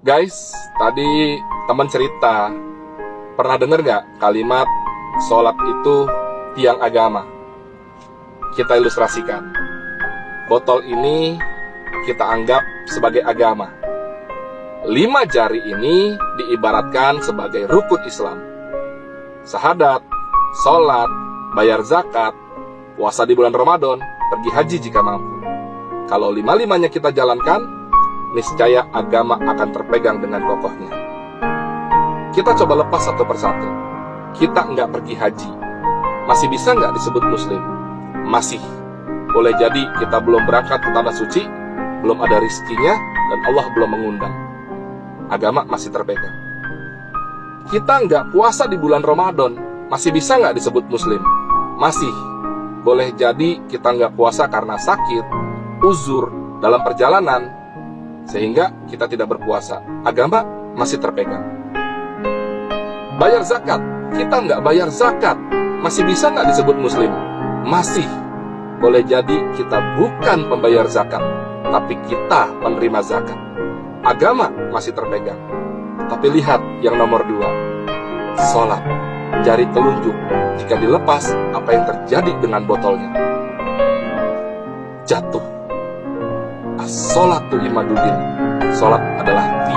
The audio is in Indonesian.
Guys, tadi teman cerita, pernah dengar nggak kalimat sholat itu tiang agama? Kita ilustrasikan. Botol ini kita anggap sebagai agama. 5 jari ini diibaratkan sebagai rukun Islam. Syahadat, sholat, bayar zakat, puasa di bulan Ramadan, pergi haji jika mampu. Kalau 5-5-nya kita jalankan, niscaya agama akan terpegang dengan kokohnya. Kita coba lepas satu persatu. Kita nggak pergi haji, masih bisa nggak disebut muslim? Masih. Boleh jadi kita belum berangkat ke tanah suci, belum ada rizkinya, dan Allah belum mengundang. Agama masih terpegang. Kita nggak puasa di bulan Ramadan, masih bisa nggak disebut muslim? Masih. Boleh jadi kita nggak puasa karena sakit, uzur, dalam perjalanan, sehingga kita tidak berpuasa. Agama masih terpegang. Bayar zakat, kita nggak bayar zakat, masih bisa nggak disebut muslim? Masih. Boleh jadi kita bukan pembayar zakat, tapi kita penerima zakat. Agama masih terpegang. Tapi lihat yang nomor 2, sholat. Jari telunjuk, jika dilepas, apa yang terjadi dengan botolnya? Jatuh. As-sholatu imaduddin. Sholat adalah